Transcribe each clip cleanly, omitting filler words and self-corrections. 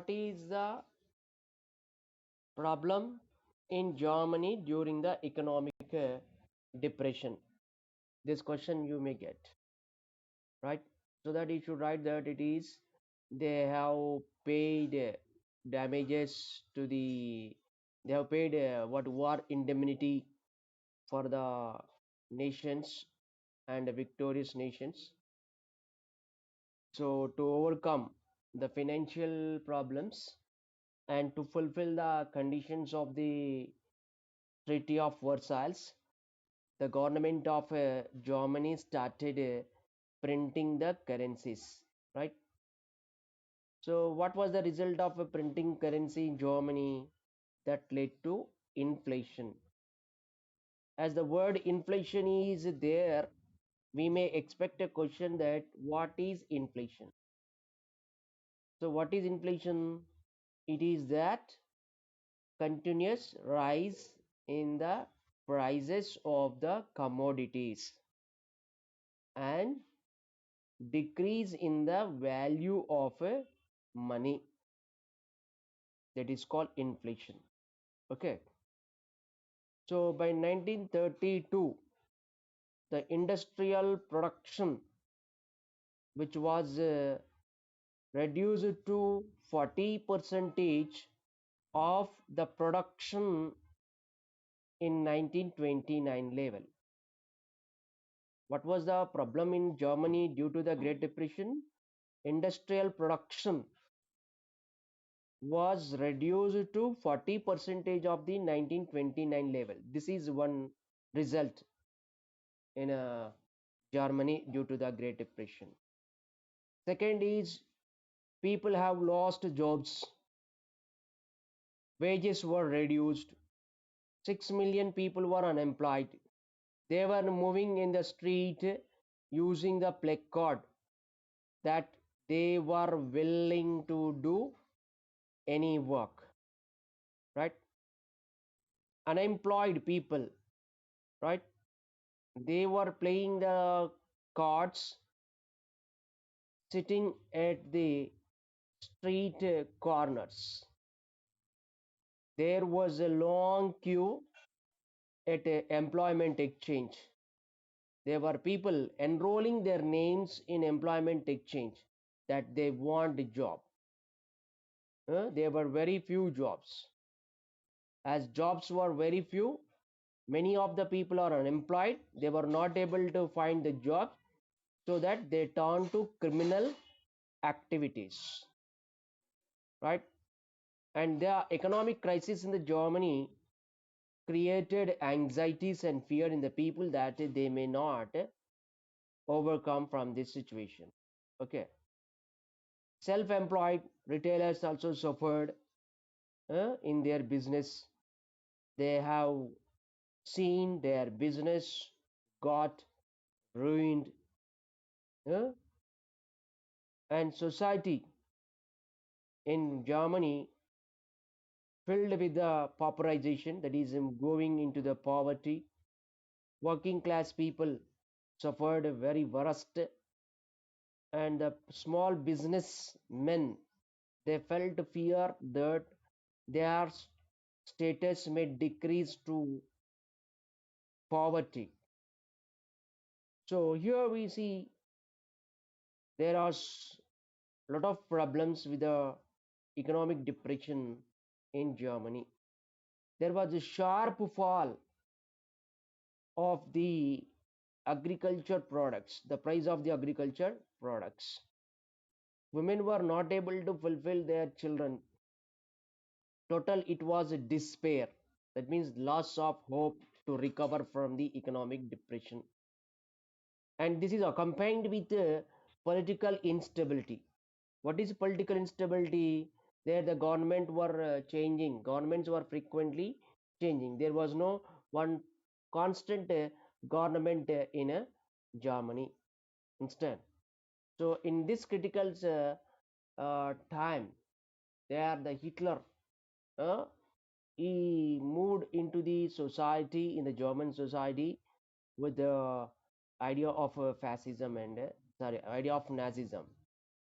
what is the problem in Germany during the economic depression? This question you may get, right? So that you should write that it is they have paid damages to the they have paid what war indemnity for the nations and victorious nations. So to overcome the financial problems and to fulfill the conditions of the Treaty of Versailles, the government of Germany started printing the currencies, right? So, what was the result of a printing currency in Germany that led to inflation? As the word inflation is there, we may expect a question that what is inflation? So, what is inflation? It is that continuous rise in the prices of the commodities and decrease in the value of money, that is called inflation. Okay, so by 1932 the industrial production, which was reduced to 40 percentage of the production in 1929 level. What was the problem in Germany due to the Great Depression? Industrial production was reduced to 40 percentage of the 1929 level. This is one result in Germany due to the Great Depression. Second is people have lost jobs, wages were reduced, 6 million people were unemployed. They were moving in the street using the placard that they were willing to do any work, right? Unemployed people, right? They were playing the cards, sitting at the street corners. There was a long queue at employment exchange. There were people enrolling their names in employment exchange that they want a job. There were very few jobs. As jobs were very few, many of the people are unemployed. They were not able to find the job, so that they turned to criminal activities, right? And the economic crisis in the Germany created anxieties and fear in the people that they may not overcome from this situation. Okay, self-employed retailers also suffered in their business. They have seen their business got ruined, uh, and society in Germany filled with the pauperization, that is going into the poverty. Working class people suffered a very worst, and the small businessmen, they felt fear that their status may decrease to poverty. So here we see there are a lot of problems with the economic depression in Germany. There was a sharp fall of the agriculture products, the price of the agriculture products. Women were not able to fulfill their children. Total, it was a despair. That means loss of hope to recover from the economic depression. And this is accompanied with political instability. What is political instability? There the government were changing. Governments were frequently changing. There was no one constant government in Germany. Instead, so in this critical time, there the Hitler, uh, he moved into the society, in the German society, with the idea of fascism and idea of Nazism,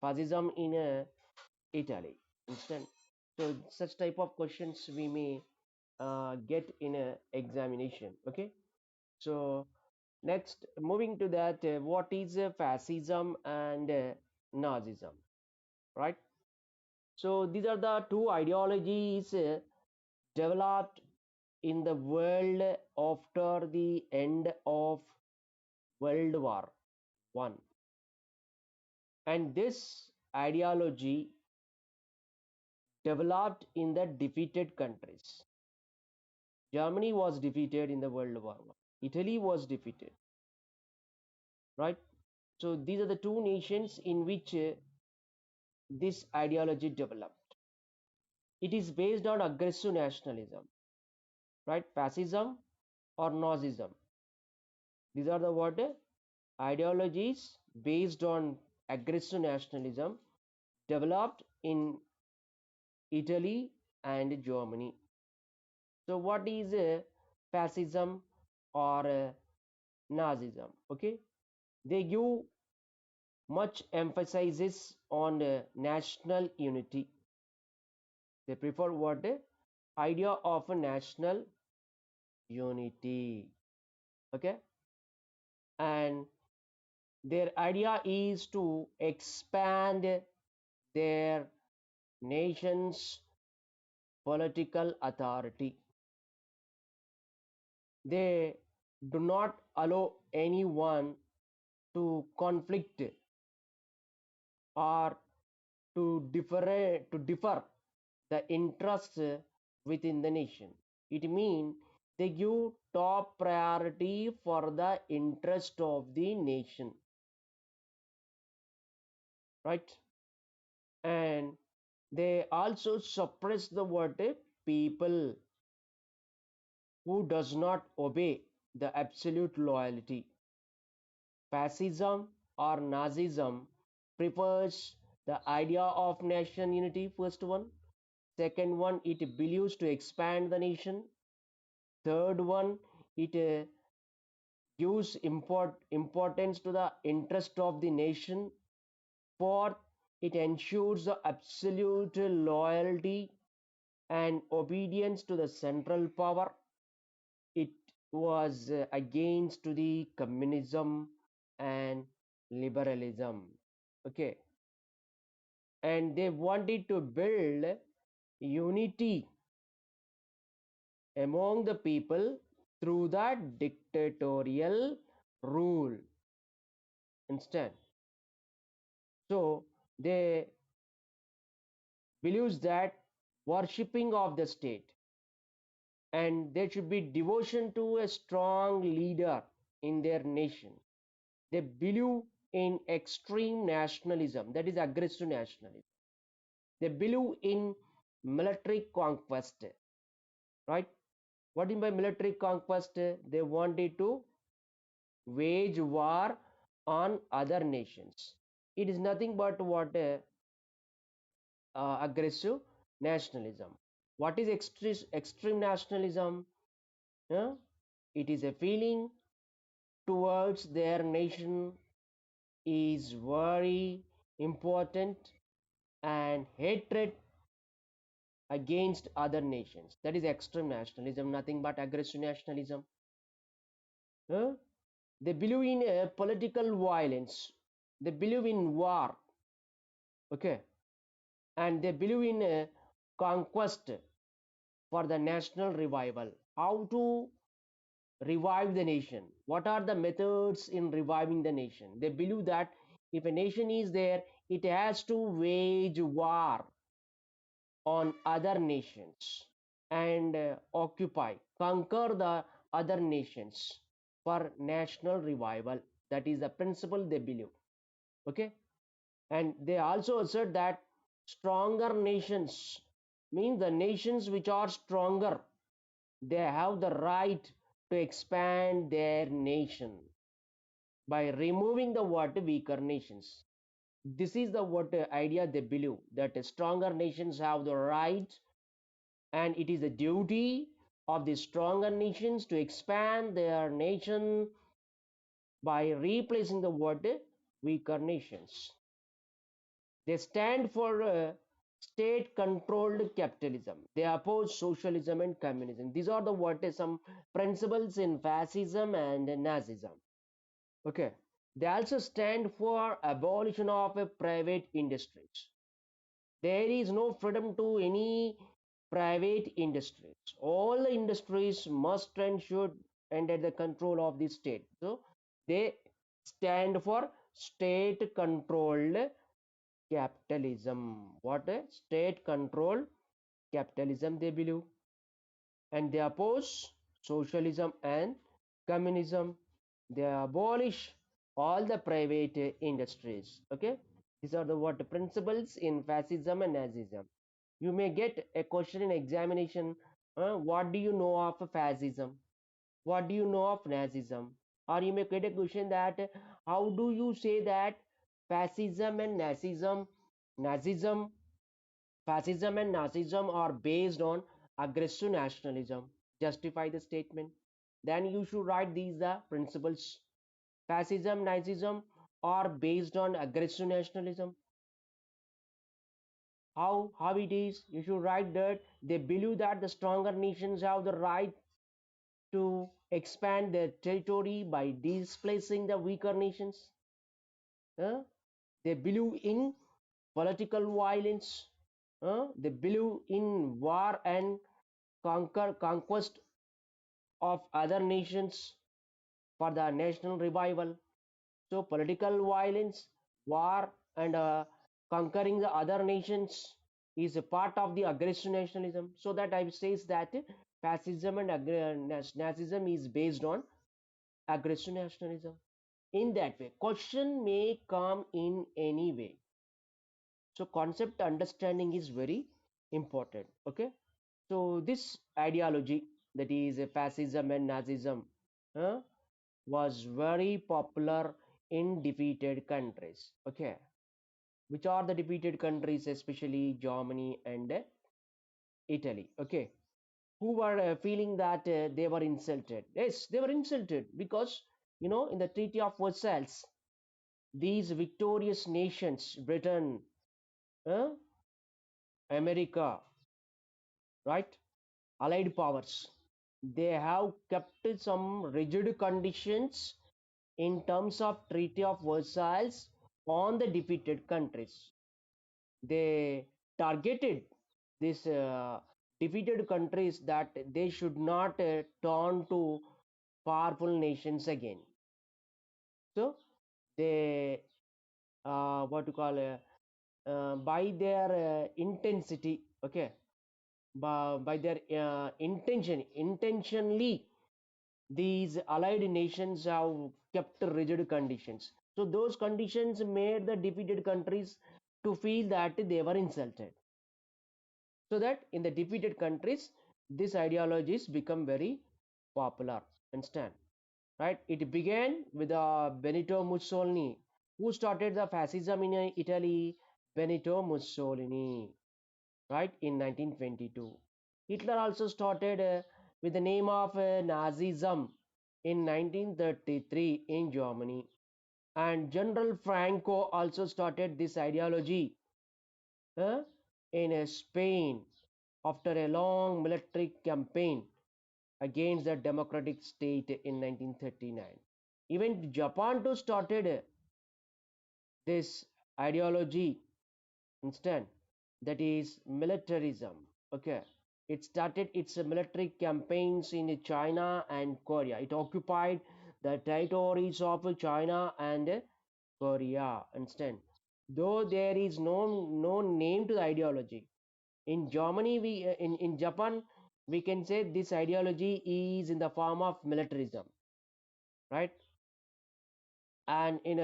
fascism in Italy. Understand? So such type of questions we may get in a examination. Okay. So next, moving to that, what is fascism and Nazism, right? So these are the two ideologies developed in the world after the end of World War One, and this ideology developed in the defeated countries. Germany was defeated in the World War One. Italy was defeated, right? So these are the two nations in which this ideology developed. It is based on aggressive nationalism, right? Fascism or Nazism. These are the what ideologies based on aggressive nationalism developed in Italy and Germany. So what is fascism or Nazism? Okay, they give much emphasis on national unity. They prefer what idea of a national unity. Okay, and their idea is to expand their nation's political authority. They do not allow anyone to conflict or to differ the interests within the nation. It means they give top priority for the interest of the nation, right? And they also suppress the what people who does not obey the absolute loyalty. Fascism or Nazism prefers the idea of nation unity, first one. Second one, it believes to expand the nation. Third one, it gives importance to the interest of the nation. Fourth, it ensures the absolute loyalty and obedience to the central power. It was against to the communism and liberalism. Okay, and they wanted to build unity among the people through the dictatorial rule instead. So they believes that worshipping of the state, and there should be devotion to a strong leader in their nation. They believe in extreme nationalism, that is aggressive nationalism. They believe in military conquest, right? What do you mean by military conquest? They wanted to wage war on other nations. It is nothing but what aggressive nationalism. What is extreme nationalism? Huh? It is a feeling towards their nation is very important, and hatred against other nations. That is extreme nationalism, nothing but aggressive nationalism. Huh? They believe in political violence. They believe in war. Okay, and they believe in conquest for the national revival. How to revive the nation? What are the methods in reviving the nation? They believe that if a nation is there, it has to wage war on other nations and conquer the other nations for national revival. That is the principle they believe. Okay, and they also assert that stronger nations means the nations which are stronger, they have the right to expand their nation by removing the what weaker nations. This is the what idea they believe, that stronger nations have the right, and it is the duty of the stronger nations to expand their nation by replacing the what weaker nations. They stand for state controlled capitalism. They oppose socialism and communism. These are the what is some principles in fascism and Nazism. Okay. They also stand for abolition of private industries. There is no freedom to any private industries. All the industries must and should under the control of the state. So they stand for state controlled capitalism. What a state controlled capitalism they believe, and they oppose socialism and communism. They abolish all the private industries. Okay, these are the what principles in fascism and Nazism. You may get a question in examination. What do you know of fascism? What do you know of Nazism? Or you may get a question that how do you say that fascism and Nazism, fascism and Nazism are based on aggressive nationalism? Justify the statement. Then you should write these the principles. Fascism, Nazism are based on aggressive nationalism. How it is? You should write that they believe that the stronger nations have the right to expand their territory by displacing the weaker nations. Uh, they believe in political violence. They believe in war and conquest of other nations for the national revival. So political violence, war, and conquering the other nations is a part of the aggressive nationalism. So that I says that fascism and Nazism is based on aggressive nationalism. In that way, question may come in any way. So concept understanding is very important. Okay. So this ideology, that is fascism and Nazism, uh, was very popular in defeated countries. Okay, which are the defeated countries? Especially Germany and Italy. Okay, who were feeling that they were insulted. Yes, they were insulted because in the Treaty of Versailles, these victorious nations, Britain, uh, America, right, allied powers, they have kept some rigid conditions in terms of Treaty of Versailles on the defeated countries. They targeted these defeated countries that they should not turn to powerful nations again. So they what to call by their intensity, okay, by their intentionally these allied nations have kept rigid conditions. So those conditions made the defeated countries to feel that they were insulted. So that in the defeated countries, these ideologies become very popular. Understand? Right? It began with Benito Mussolini, who started the fascism in Italy. Benito Mussolini, right, in 1922. Hitler also started with the name of Nazism in 1933 in Germany. And General Franco also started this ideology uh, in Spain after a long military campaign against the democratic state in 1939. Even Japan too started this ideology instead, that is militarism. Okay, it started its military campaigns in China and Korea. It occupied the territories of China and Korea instead, though there is no name to the ideology. In Germany, in Japan, we can say this ideology is in the form of militarism, right? And in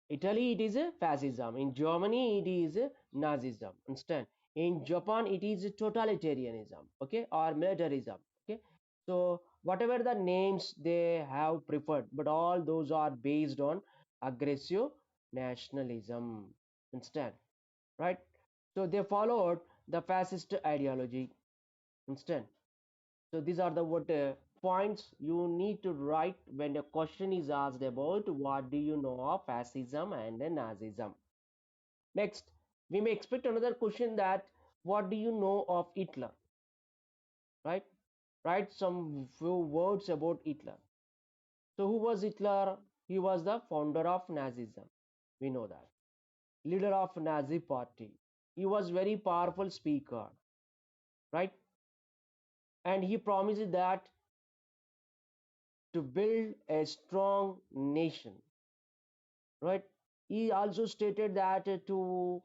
Italy it is a fascism. In Germany it is a Nazism. Understand? In Japan it is totalitarianism, okay, or militarism. Okay, so whatever the names they have preferred, but all those are based on aggressive nationalism. Understand? Right? So they followed the fascist ideology. Understand? So these are the what points you need to write when a question is asked about what do you know of fascism and Nazism. Next, we may expect another question that what do you know of Hitler, right? Write some few words about Hitler. So who was Hitler? He was the founder of Nazism. We know that. Leader of Nazi party. He was very powerful speaker, right? And he promised that to build a strong nation, right? He also stated that to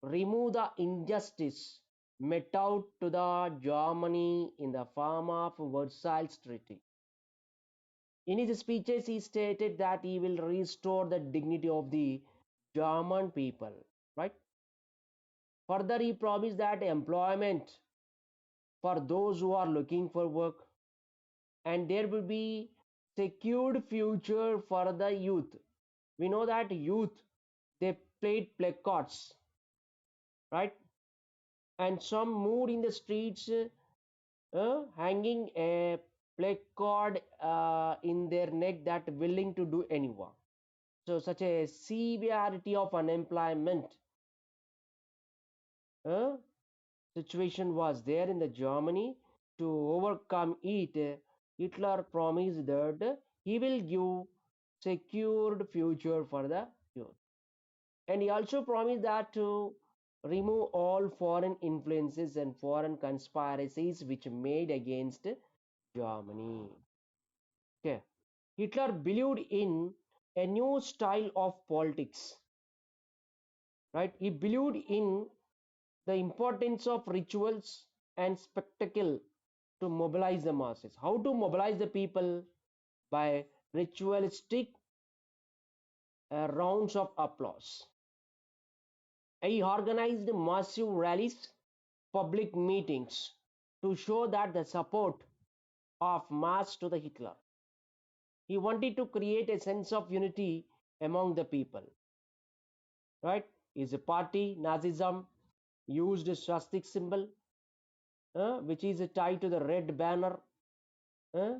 remove the injustice met out to the Germany in the form of Versailles Treaty. In his speeches, he stated that he will restore the dignity of the German people, right? Further, he promised that employment for those who are looking for work, and there will be secured future for the youth. We know that youth, they played placards, right? And some moved in the streets hanging a placard in their neck that willing to do any work. So such a severity of unemployment uh, situation was there in the Germany. To overcome it, Hitler promised that he will give secured future for the youth. And he also promised that to remove all foreign influences and foreign conspiracies which made against Germany. Okay. Hitler believed in a new style of politics, right? He believed in the importance of rituals and spectacle to mobilize the masses. How to mobilize the people? By ritualistic rounds of applause. He organized massive rallies, public meetings to show that the support of mass to the Hitler. He wanted to create a sense of unity among the people, right? His party, Nazism, used a swastik symbol, which is tied to the red banner, uh,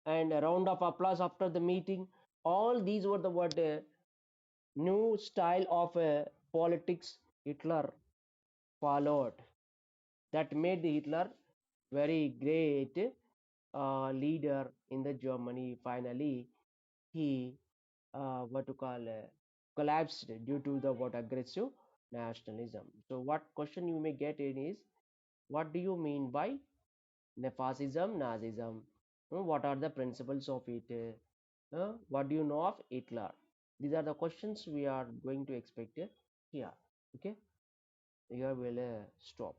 and a round of applause after the meeting. All these were the what new style of politics Hitler followed that made the Hitler very great leader in the Germany. Finally, he what to call collapsed due to the what aggressive nationalism. So, what question you may get in is, what do you mean by fascism, Nazism? What are the principles of it? What do you know of Hitler? These are the questions we are going to expect here. Okay, here we'll stop.